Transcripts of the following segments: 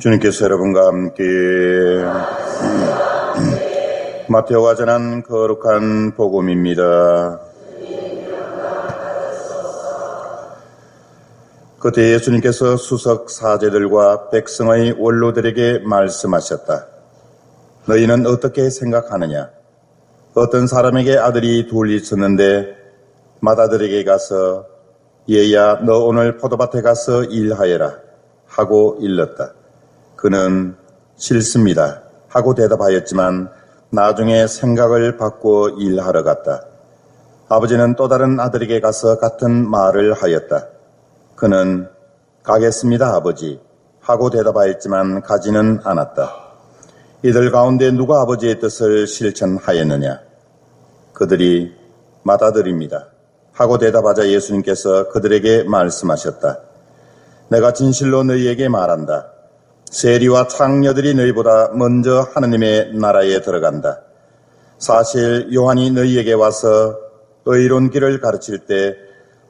주님께서 여러분과 함께 마태오가 전한 거룩한 복음입니다. 그때 예수님께서 수석 사제들과 백성의 원로들에게 말씀하셨다. 너희는 어떻게 생각하느냐? 어떤 사람에게 아들이 둘 있었는데 맏아들에게 가서 얘야 너 오늘 포도밭에 가서 일하여라 하고 일렀다. 그는 싫습니다 하고 대답하였지만 나중에 생각을 바꾸어 일하러 갔다. 아버지는 또 다른 아들에게 가서 같은 말을 하였다. 그는 가겠습니다 아버지 하고 대답하였지만 가지는 않았다. 이들 가운데 누가 아버지의 뜻을 실천하였느냐? 그들이 맏아들입니다 하고 대답하자 예수님께서 그들에게 말씀하셨다. 내가 진실로 너희에게 말한다. 세리와 창녀들이 너희보다 먼저 하느님의 나라에 들어간다. 사실 요한이 너희에게 와서 의로운 길을 가르칠 때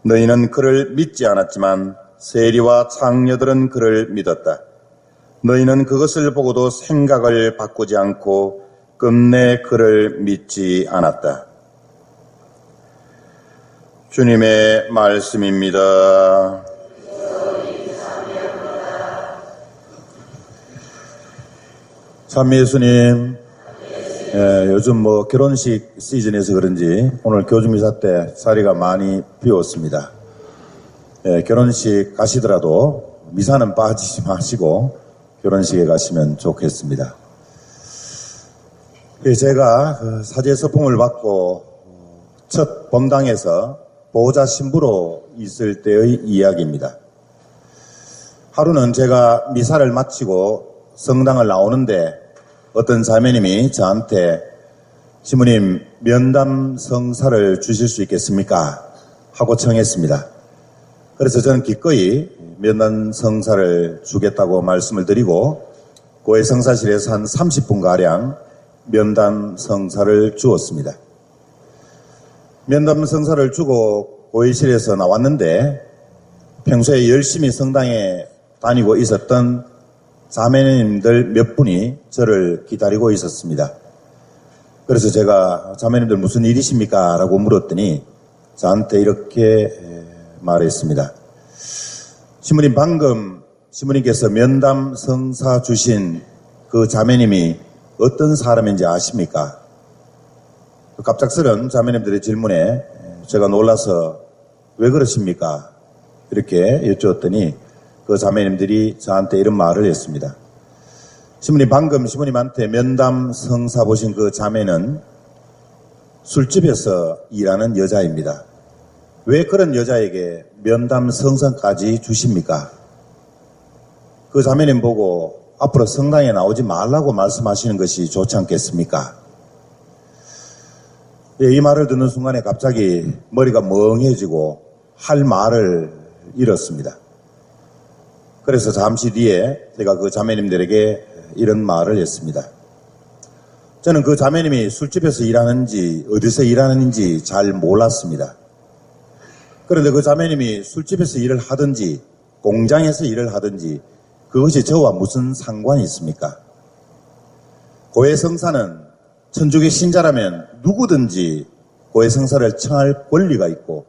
너희는 그를 믿지 않았지만 세리와 창녀들은 그를 믿었다. 너희는 그것을 보고도 생각을 바꾸지 않고 끝내 그를 믿지 않았다. 주님의 말씀입니다. 참 예수님, 요즘 결혼식 시즌에서 그런지 오늘 교주미사 때 자리가 많이 비었습니다. 결혼식 가시더라도 미사는 빠지지 마시고 결혼식에 가시면 좋겠습니다. 제가 사제 서품을 받고 첫 본당에서 보호자 신부로 있을 때의 이야기입니다. 하루는 제가 미사를 마치고 성당을 나오는데 어떤 자매님이 저한테 신부님 면담 성사를 주실 수 있겠습니까? 하고 청했습니다. 그래서 저는 기꺼이 면담 성사를 주겠다고 말씀을 드리고 고해 성사실에서 한 30분가량 면담 성사를 주었습니다. 면담 성사를 주고 고해실에서 나왔는데 평소에 열심히 성당에 다니고 있었던 자매님들 몇 분이 저를 기다리고 있었습니다. 그래서 제가 자매님들 무슨 일이십니까? 라고 물었더니 저한테 이렇게 말했습니다. 신부님 방금 신부님께서 면담 성사 주신 그 자매님이 어떤 사람인지 아십니까? 갑작스런 자매님들의 질문에 제가 놀라서 왜 그러십니까? 이렇게 여쭈었더니 그 자매님들이 저한테 이런 말을 했습니다. 신부님 방금 신부님한테 면담 성사 보신 그 자매는 술집에서 일하는 여자입니다. 왜 그런 여자에게 면담 성사까지 주십니까? 그 자매님 보고 앞으로 성당에 나오지 말라고 말씀하시는 것이 좋지 않겠습니까? 이 말을 듣는 순간에 갑자기 머리가 멍해지고 할 말을 잃었습니다. 그래서 잠시 뒤에 제가 그 자매님들에게 이런 말을 했습니다. 저는 그 자매님이 술집에서 일하는지 어디서 일하는지 잘 몰랐습니다. 그런데 그 자매님이 술집에서 일을 하든지 공장에서 일을 하든지 그것이 저와 무슨 상관이 있습니까? 고해 성사는 천주교 신자라면 누구든지 고해 성사를 청할 권리가 있고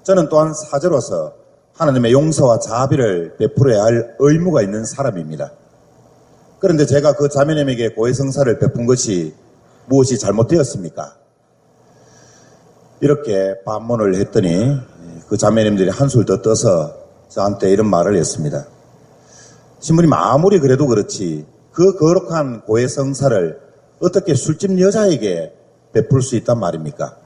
저는 또한 사제로서 하나님의 용서와 자비를 베풀어야 할 의무가 있는 사람입니다. 그런데 제가 그 자매님에게 고해 성사를 베푼 것이 무엇이 잘못되었습니까? 이렇게 반문을 했더니 그 자매님들이 한술 더 떠서 저한테 이런 말을 했습니다. 신부님 아무리 그래도 그렇지 그 거룩한 고해 성사를 어떻게 술집 여자에게 베풀 수 있단 말입니까?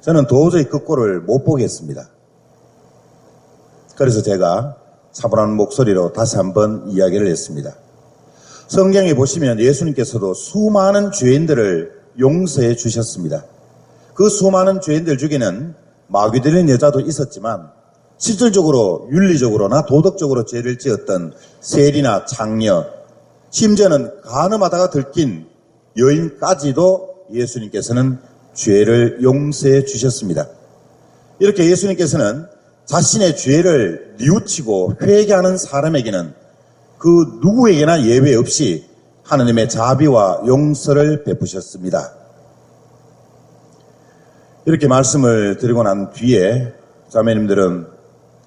저는 도저히 그 꼴을 못 보겠습니다. 그래서 제가 차분한 목소리로 다시 한번 이야기를 했습니다. 성경에 보시면 예수님께서도 수많은 죄인들을 용서해 주셨습니다. 그 수많은 죄인들 중에는 마귀되는 여자도 있었지만 실질적으로 윤리적으로나 도덕적으로 죄를 지었던 세리나 창녀, 심지어는 간음하다가 들킨 여인까지도 예수님께서는 죄를 용서해 주셨습니다. 이렇게 예수님께서는 자신의 죄를 뉘우치고 회개하는 사람에게는 그 누구에게나 예외 없이 하나님의 자비와 용서를 베푸셨습니다. 이렇게 말씀을 드리고 난 뒤에 자매님들은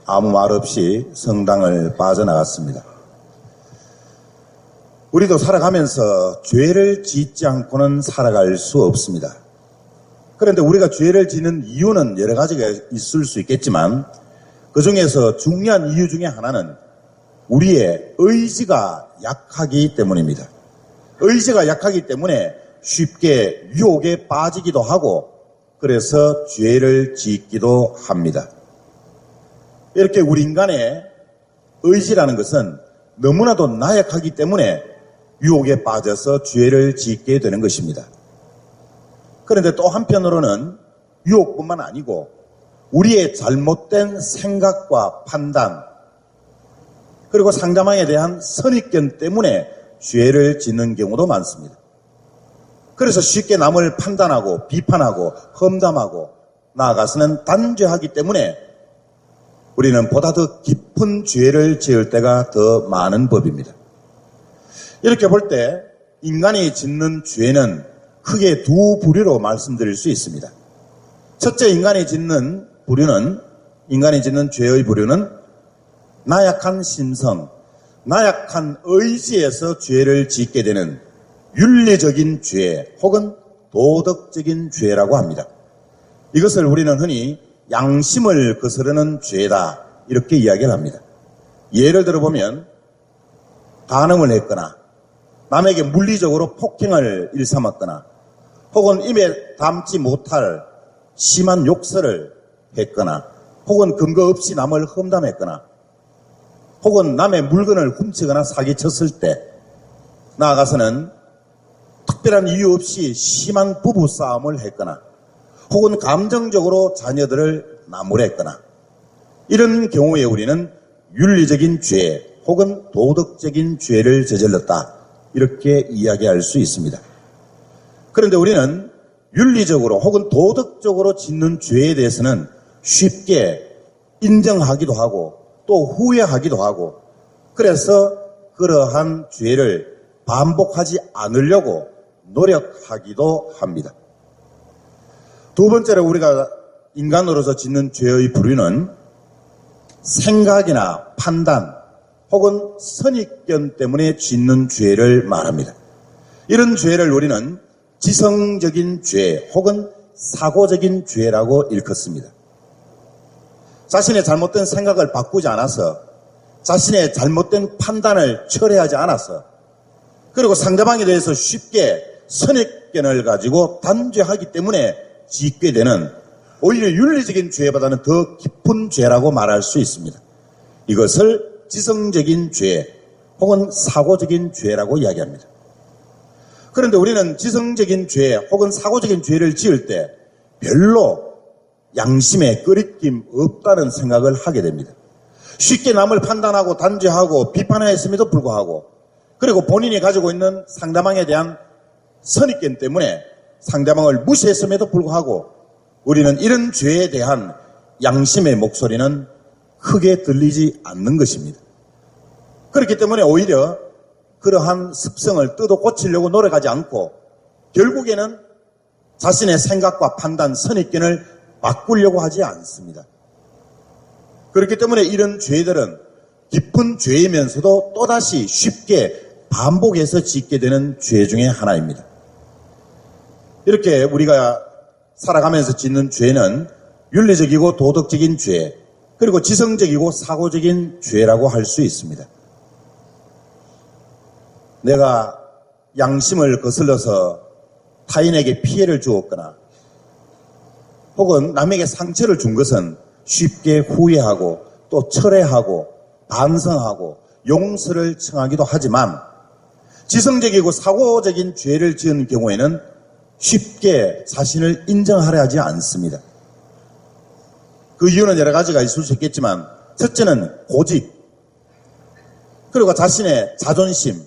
아무 말 없이 성당을 빠져나갔습니다. 우리도 살아가면서 죄를 짓지 않고는 살아갈 수 없습니다. 그런데 우리가 죄를 짓는 이유는 여러 가지가 있을 수 있겠지만 그 중에서 중요한 이유 중에 하나는 우리의 의지가 약하기 때문입니다. 의지가 약하기 때문에 쉽게 유혹에 빠지기도 하고 그래서 죄를 짓기도 합니다. 이렇게 우리 인간의 의지라는 것은 너무나도 나약하기 때문에 유혹에 빠져서 죄를 짓게 되는 것입니다. 그런데 또 한편으로는 유혹뿐만 아니고 우리의 잘못된 생각과 판단 그리고 상대방에 대한 선입견 때문에 죄를 짓는 경우도 많습니다. 그래서 쉽게 남을 판단하고 비판하고 험담하고 나아가서는 단죄하기 때문에 우리는 보다 더 깊은 죄를 지을 때가 더 많은 법입니다. 이렇게 볼 때 인간이 짓는 죄는 크게 두 부류로 말씀드릴 수 있습니다. 첫째 인간이 짓는 죄의 부류는 나약한 심성, 나약한 의지에서 죄를 짓게 되는 윤리적인 죄 혹은 도덕적인 죄라고 합니다. 이것을 우리는 흔히 양심을 거스르는 죄다 이렇게 이야기를 합니다. 예를 들어보면 간음을 했거나 남에게 물리적으로 폭행을 일삼았거나 혹은 입에 담지 못할 심한 욕설을 했거나 혹은 근거 없이 남을 험담했거나 혹은 남의 물건을 훔치거나 사기쳤을 때 나아가서는 특별한 이유 없이 심한 부부싸움을 했거나 혹은 감정적으로 자녀들을 나무랬거나 이런 경우에 우리는 윤리적인 죄 혹은 도덕적인 죄를 저질렀다 이렇게 이야기할 수 있습니다. 그런데 우리는 윤리적으로 혹은 도덕적으로 짓는 죄에 대해서는 쉽게 인정하기도 하고 또 후회하기도 하고 그래서 그러한 죄를 반복하지 않으려고 노력하기도 합니다. 두 번째로 우리가 인간으로서 짓는 죄의 부류는 생각이나 판단 혹은 선입견 때문에 짓는 죄를 말합니다. 이런 죄를 우리는 지성적인 죄 혹은 사고적인 죄라고 일컫습니다. 자신의 잘못된 생각을 바꾸지 않아서 자신의 잘못된 판단을 철회하지 않아서 그리고 상대방에 대해서 쉽게 선입견을 가지고 단죄하기 때문에 짓게 되는 오히려 윤리적인 죄보다는 더 깊은 죄라고 말할 수 있습니다. 이것을 지성적인 죄 혹은 사고적인 죄라고 이야기합니다. 그런데 우리는 지성적인 죄 혹은 사고적인 죄를 지을 때 별로 양심에 꺼리낌 없다는 생각을 하게 됩니다. 쉽게 남을 판단하고 단죄하고 비판했음에도 불구하고 그리고 본인이 가지고 있는 상대방에 대한 선입견 때문에 상대방을 무시했음에도 불구하고 우리는 이런 죄에 대한 양심의 목소리는 크게 들리지 않는 것입니다. 그렇기 때문에 오히려 그러한 습성을 뜯어 고치려고 노력하지 않고 결국에는 자신의 생각과 판단, 선입견을 바꾸려고 하지 않습니다. 그렇기 때문에 이런 죄들은 깊은 죄이면서도 또다시 쉽게 반복해서 짓게 되는 죄 중에 하나입니다. 이렇게 우리가 살아가면서 짓는 죄는 윤리적이고 도덕적인 죄, 그리고 지성적이고 사고적인 죄라고 할 수 있습니다. 내가 양심을 거슬러서 타인에게 피해를 주었거나 혹은 남에게 상처를 준 것은 쉽게 후회하고 또 철회하고 반성하고 용서를 청하기도 하지만 지성적이고 사고적인 죄를 지은 경우에는 쉽게 자신을 인정하려 하지 않습니다. 그 이유는 여러 가지가 있을 수 있겠지만 첫째는 고집 그리고 자신의 자존심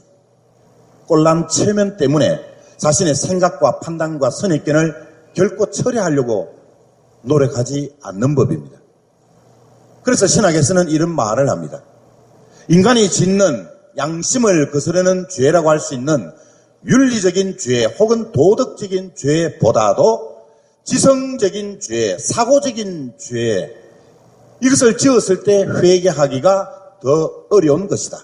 꼴난 체면 때문에 자신의 생각과 판단과 선입견을 결코 철회하려고 노력하지 않는 법입니다. 그래서 신학에서는 이런 말을 합니다. 인간이 짓는 양심을 거스르는 죄라고 할 수 있는 윤리적인 죄 혹은 도덕적인 죄보다도 지성적인 죄, 사고적인 죄, 이것을 지었을 때 회개하기가 더 어려운 것이다.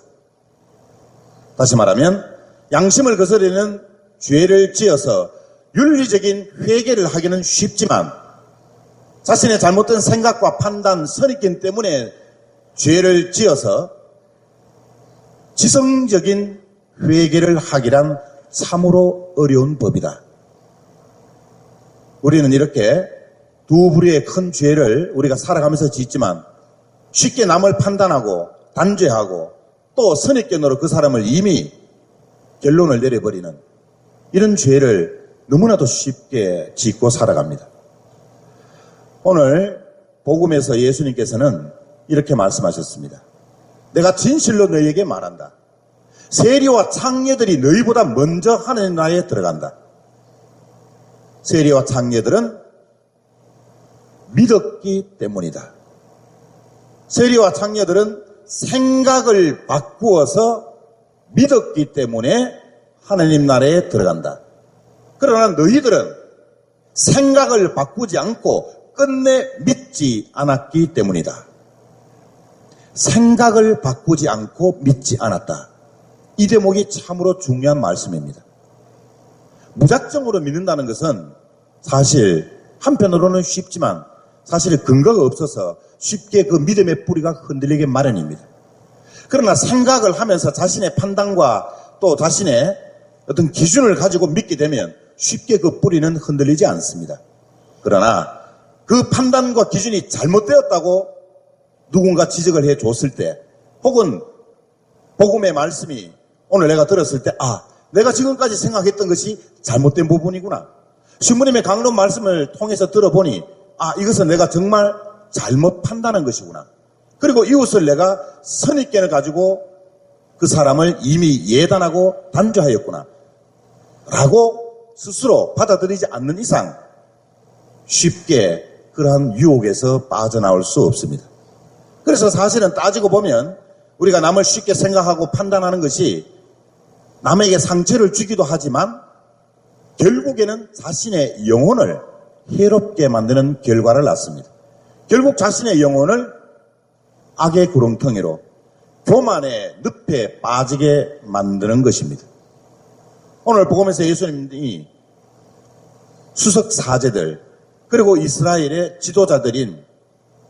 다시 말하면 양심을 거스르는 죄를 지어서 윤리적인 회개를 하기는 쉽지만 자신의 잘못된 생각과 판단, 선입견 때문에 죄를 지어서 지성적인 회개를 하기란 참으로 어려운 법이다. 우리는 이렇게 두 부류의 큰 죄를 우리가 살아가면서 짓지만 쉽게 남을 판단하고 단죄하고 또 선입견으로 그 사람을 이미 결론을 내려버리는 이런 죄를 너무나도 쉽게 짓고 살아갑니다. 오늘 복음에서 예수님께서는 이렇게 말씀하셨습니다. 내가 진실로 너희에게 말한다. 세리와 창녀들이 너희보다 먼저 하나님 나라에 들어간다. 세리와 창녀들은 믿었기 때문이다. 세리와 창녀들은 생각을 바꾸어서 믿었기 때문에 하나님 나라에 들어간다. 그러나 너희들은 생각을 바꾸지 않고 끝내 믿지 않았기 때문이다. 생각을 바꾸지 않고 믿지 않았다. 이 대목이 참으로 중요한 말씀입니다. 무작정으로 믿는다는 것은 사실 한편으로는 쉽지만 사실 근거가 없어서 쉽게 그 믿음의 뿌리가 흔들리기 마련입니다. 그러나 생각을 하면서 자신의 판단과 또 자신의 어떤 기준을 가지고 믿게 되면 쉽게 그 뿌리는 흔들리지 않습니다. 그러나 그 판단과 기준이 잘못되었다고 누군가 지적을 해 줬을 때 혹은 복음의 말씀이 오늘 내가 들었을 때 내가 지금까지 생각했던 것이 잘못된 부분이구나. 신부님의 강론 말씀을 통해서 들어보니 이것은 내가 정말 잘못 판단한 것이구나. 그리고 이웃을 내가 선입견을 가지고 그 사람을 이미 예단하고 단죄하였구나. 라고 스스로 받아들이지 않는 이상 쉽게 그러한 유혹에서 빠져나올 수 없습니다. 그래서 사실은 따지고 보면 우리가 남을 쉽게 생각하고 판단하는 것이 남에게 상처를 주기도 하지만 결국에는 자신의 영혼을 해롭게 만드는 결과를 낳습니다. 결국 자신의 영혼을 악의 구렁텅이로 교만의 늪에 빠지게 만드는 것입니다. 오늘 복음에서 예수님이 수석 사제들 그리고 이스라엘의 지도자들인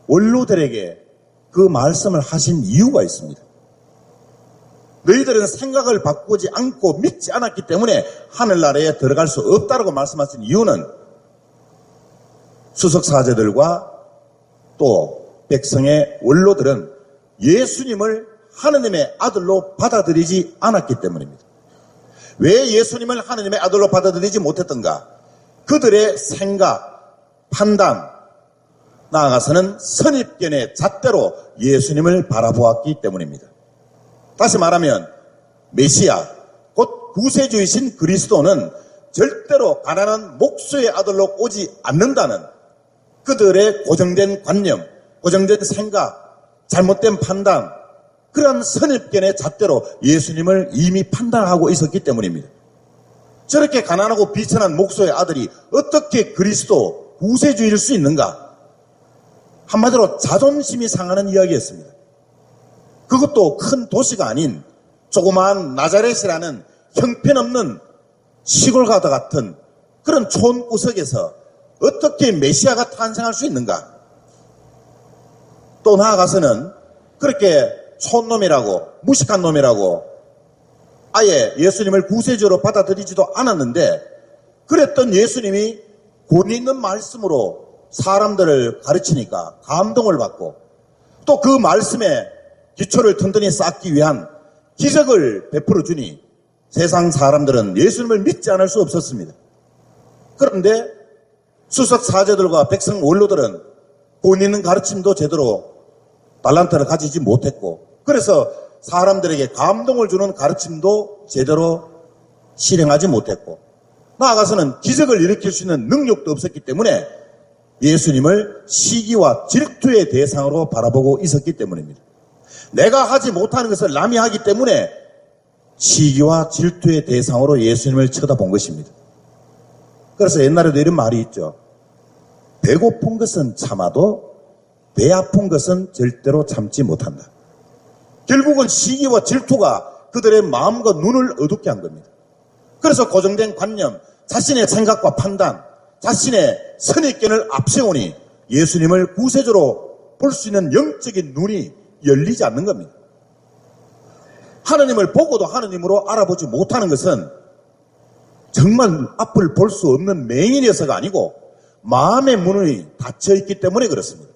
원로들에게 그 말씀을 하신 이유가 있습니다. 너희들은 생각을 바꾸지 않고 믿지 않았기 때문에 하늘나라에 들어갈 수 없다고 말씀하신 이유는 수석사제들과 또 백성의 원로들은 예수님을 하느님의 아들로 받아들이지 않았기 때문입니다. 왜 예수님을 하느님의 아들로 받아들이지 못했던가? 그들의 생각, 판단, 나아가서는 선입견의 잣대로 예수님을 바라보았기 때문입니다. 다시 말하면 메시아, 곧 구세주이신 그리스도는 절대로 가난한 목수의 아들로 오지 않는다는 그들의 고정된 관념, 고정된 생각, 잘못된 판단, 그런 선입견의 잣대로 예수님을 이미 판단하고 있었기 때문입니다. 저렇게 가난하고 비천한 목수의 아들이 어떻게 그리스도 구세주일 수 있는가? 한마디로 자존심이 상하는 이야기였습니다. 그것도 큰 도시가 아닌 조그마한 나자렛이라는 형편없는 시골가다 같은 그런 촌구석에서 어떻게 메시아가 탄생할 수 있는가? 또 나아가서는 그렇게 촌놈이라고 무식한 놈이라고 아예 예수님을 구세주로 받아들이지도 않았는데 그랬던 예수님이 권위 있는 말씀으로 사람들을 가르치니까 감동을 받고 또 그 말씀에 기초를 튼튼히 쌓기 위한 기적을 베풀어 주니 세상 사람들은 예수님을 믿지 않을 수 없었습니다. 그런데 수석 사제들과 백성 원로들은 권 있는 가르침도 제대로 달란트를 가지지 못했고 그래서 사람들에게 감동을 주는 가르침도 제대로 실행하지 못했고 나아가서는 기적을 일으킬 수 있는 능력도 없었기 때문에 예수님을 시기와 질투의 대상으로 바라보고 있었기 때문입니다. 내가 하지 못하는 것을 남이 하기 때문에 시기와 질투의 대상으로 예수님을 쳐다본 것입니다. 그래서 옛날에도 이런 말이 있죠. 배고픈 것은 참아도 배 아픈 것은 절대로 참지 못한다. 결국은 시기와 질투가 그들의 마음과 눈을 어둡게 한 겁니다. 그래서 고정된 관념, 자신의 생각과 판단, 자신의 선입견을 앞세우니 예수님을 구세주로 볼 수 있는 영적인 눈이 열리지 않는 겁니다. 하느님을 보고도 하느님으로 알아보지 못하는 것은 정말 앞을 볼 수 없는 맹인이어서가 아니고 마음의 문이 닫혀 있기 때문에 그렇습니다.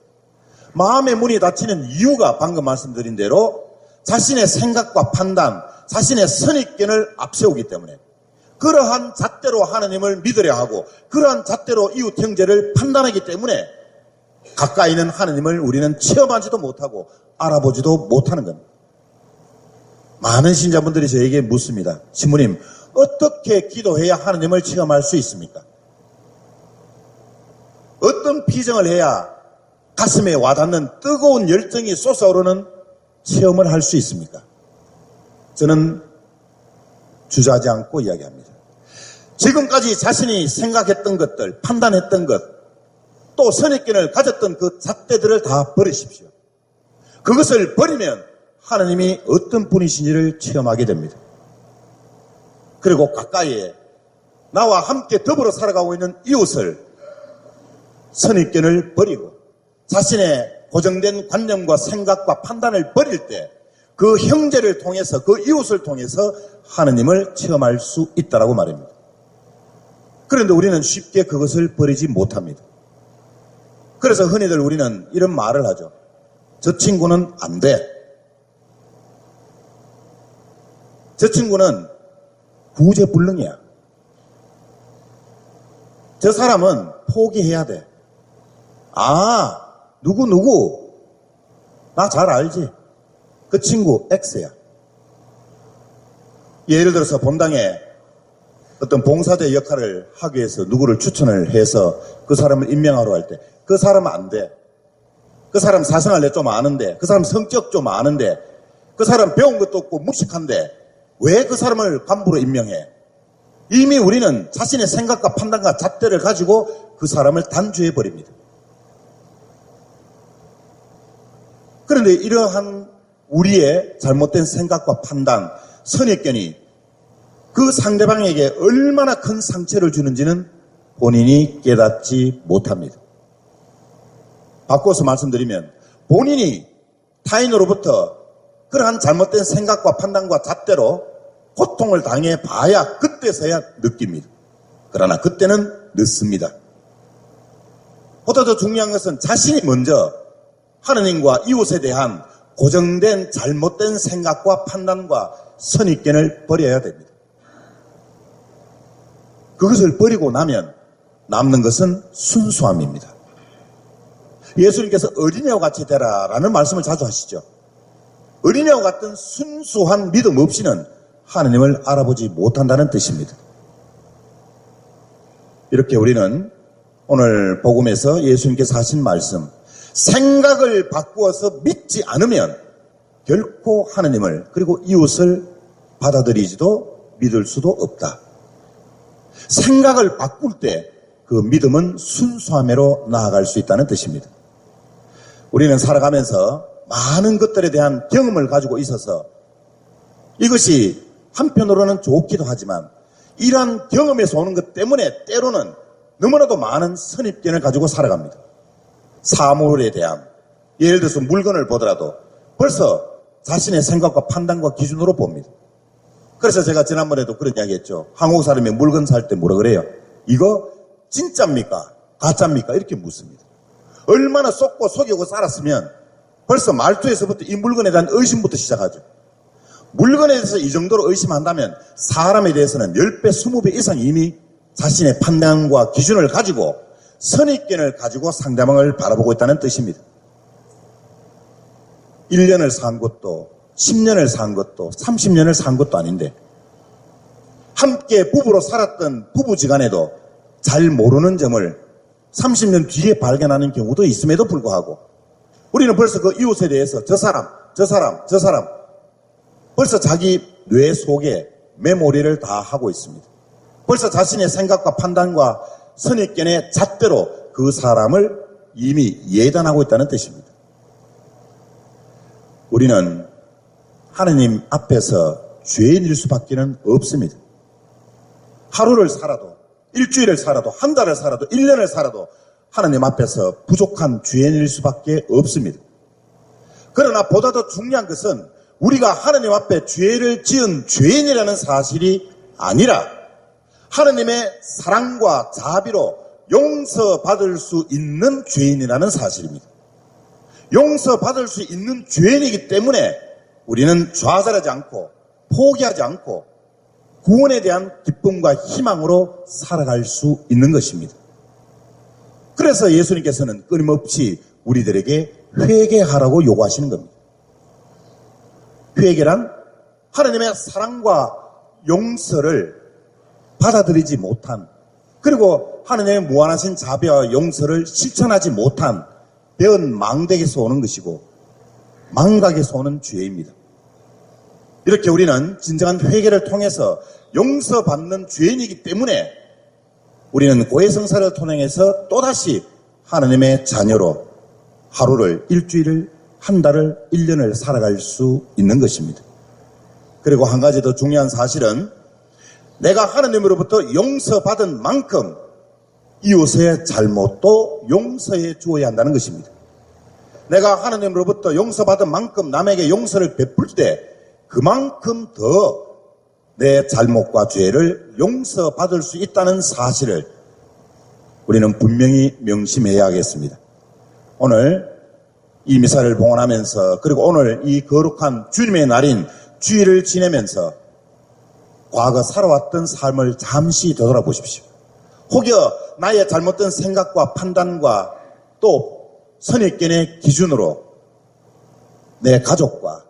마음의 문이 닫히는 이유가 방금 말씀드린 대로 자신의 생각과 판단, 자신의 선입견을 앞세우기 때문에 그러한 잣대로 하느님을 믿으려 하고 그러한 잣대로 이웃 형제를 판단하기 때문에 가까이 있는 하느님을 우리는 체험하지도 못하고 알아보지도 못하는 겁니다. 많은 신자분들이 저에게 묻습니다. 신부님, 어떻게 기도해야 하느님을 체험할 수 있습니까? 어떤 피정을 해야 가슴에 와닿는 뜨거운 열정이 솟아오르는 체험을 할 수 있습니까? 저는 주저하지 않고 이야기합니다. 지금까지 자신이 생각했던 것들, 판단했던 것, 또 선입견을 가졌던 그 잣대들을 다 버리십시오. 그것을 버리면 하나님이 어떤 분이신지를 체험하게 됩니다. 그리고 가까이에 나와 함께 더불어 살아가고 있는 이웃을 선입견을 버리고 자신의 고정된 관념과 생각과 판단을 버릴 때 그 형제를 통해서 그 이웃을 통해서 하느님을 체험할 수 있다라고 말입니다. 그런데 우리는 쉽게 그것을 버리지 못합니다. 그래서 흔히들 우리는 이런 말을 하죠. 저 친구는 안 돼. 저 친구는 구제불능이야. 저 사람은 포기해야 돼. 아, 누구 나 잘 알지. 그 친구 X야. 예를 들어서 본당에 어떤 봉사자 역할을 하기 위해서 누구를 추천을 해서 그 사람을 임명하러 할 때 그 사람은 안 돼. 그 사람 사생활 좀 아는데, 그 사람 성격 좀 아는데, 그 사람 배운 것도 없고 무식한데 왜 그 사람을 간부로 임명해? 이미 우리는 자신의 생각과 판단과 잣대를 가지고 그 사람을 단죄해 버립니다. 그런데 이러한 우리의 잘못된 생각과 판단, 선입견이 그 상대방에게 얼마나 큰 상처를 주는지는 본인이 깨닫지 못합니다. 바꿔서 말씀드리면 본인이 타인으로부터 그러한 잘못된 생각과 판단과 잣대로 고통을 당해 봐야 그때서야 느낍니다. 그러나 그때는 늦습니다. 보다 더 중요한 것은 자신이 먼저 하느님과 이웃에 대한 고정된 잘못된 생각과 판단과 선입견을 버려야 됩니다. 그것을 버리고 나면 남는 것은 순수함입니다. 예수님께서 어린애와 같이 되라라는 말씀을 자주 하시죠. 어린애와 같은 순수한 믿음 없이는 하느님을 알아보지 못한다는 뜻입니다. 이렇게 우리는 오늘 복음에서 예수님께서 하신 말씀, 생각을 바꾸어서 믿지 않으면 결코 하느님을 그리고 이웃을 받아들이지도 믿을 수도 없다. 생각을 바꿀 때 그 믿음은 순수함으로 나아갈 수 있다는 뜻입니다. 우리는 살아가면서 많은 것들에 대한 경험을 가지고 있어서 이것이 한편으로는 좋기도 하지만 이러한 경험에서 오는 것 때문에 때로는 너무나도 많은 선입견을 가지고 살아갑니다. 사물에 대한, 예를 들어서 물건을 보더라도 벌써 자신의 생각과 판단과 기준으로 봅니다. 그래서 제가 지난번에도 그런 이야기 했죠. 한국 사람이 물건 살 때 뭐라 그래요? 이거 진짜입니까? 가짜입니까? 이렇게 묻습니다. 얼마나 속고 속이고 살았으면 벌써 말투에서부터 이 물건에 대한 의심부터 시작하죠. 물건에 대해서 이 정도로 의심한다면 사람에 대해서는 10배, 20배 이상 이미 자신의 판단과 기준을 가지고 선입견을 가지고 상대방을 바라보고 있다는 뜻입니다. 1년을 산 것도 10년을 산 것도 30년을 산 것도 아닌데 함께 부부로 살았던 부부지간에도 잘 모르는 점을 30년 뒤에 발견하는 경우도 있음에도 불구하고 우리는 벌써 그 이웃에 대해서 저 사람 벌써 자기 뇌 속에 메모리를 다 하고 있습니다. 벌써 자신의 생각과 판단과 선입견의 잣대로 그 사람을 이미 예단하고 있다는 뜻입니다. 우리는 하느님 앞에서 죄인일 수밖에는 없습니다. 하루를 살아도, 일주일을 살아도, 한 달을 살아도, 1년을 살아도 하느님 앞에서 부족한 죄인일 수밖에 없습니다. 그러나 보다 더 중요한 것은 우리가 하느님 앞에 죄를 지은 죄인이라는 사실이 아니라 하느님의 사랑과 자비로 용서받을 수 있는 죄인이라는 사실입니다. 용서받을 수 있는 죄인이기 때문에 우리는 좌절하지 않고 포기하지 않고 구원에 대한 기쁨과 희망으로 살아갈 수 있는 것입니다. 그래서 예수님께서는 끊임없이 우리들에게 회개하라고 요구하시는 겁니다. 회개란 하나님의 사랑과 용서를 받아들이지 못한, 그리고 하나님의 무한하신 자비와 용서를 실천하지 못한 배은 망대에서 오는 것이고 망각에서 오는 죄입니다. 이렇게 우리는 진정한 회개를 통해서 용서받는 죄인이기 때문에 우리는 고해성사를 통해서 또다시 하나님의 자녀로 하루를, 일주일을, 한 달을, 1년을 살아갈 수 있는 것입니다. 그리고 한 가지 더 중요한 사실은 내가 하나님으로부터 용서받은 만큼 이웃의 잘못도 용서해 주어야 한다는 것입니다. 내가 하나님으로부터 용서받은 만큼 남에게 용서를 베풀 때 그만큼 더 내 잘못과 죄를 용서받을 수 있다는 사실을 우리는 분명히 명심해야 하겠습니다. 오늘 이 미사를 봉헌하면서, 그리고 오늘 이 거룩한 주님의 날인 주일을 지내면서 과거 살아왔던 삶을 잠시 되돌아보십시오. 혹여 나의 잘못된 생각과 판단과 또 선입견의 기준으로 내 가족과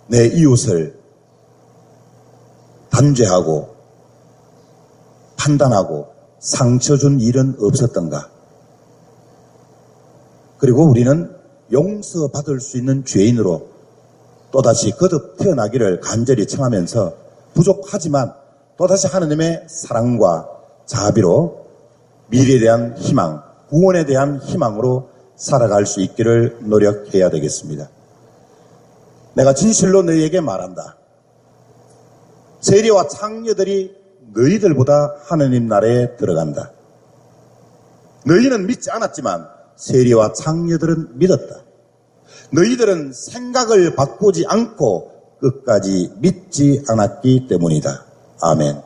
내 이웃을 단죄하고 판단하고 상처 준 일은 없었던가? 그리고 우리는 용서받을 수 있는 죄인으로 또다시 거듭 태어나기를 간절히 청하면서 부족하지만 또다시 하느님의 사랑과 자비로 미래에 대한 희망, 구원에 대한 희망으로 살아갈 수 있기를 노력해야 되겠습니다. 내가 진실로 너희에게 말한다. 세리와 창녀들이 너희들보다 하느님 나라에 들어간다. 너희는 믿지 않았지만 세리와 창녀들은 믿었다. 너희들은 생각을 바꾸지 않고 끝까지 믿지 않았기 때문이다. 아멘.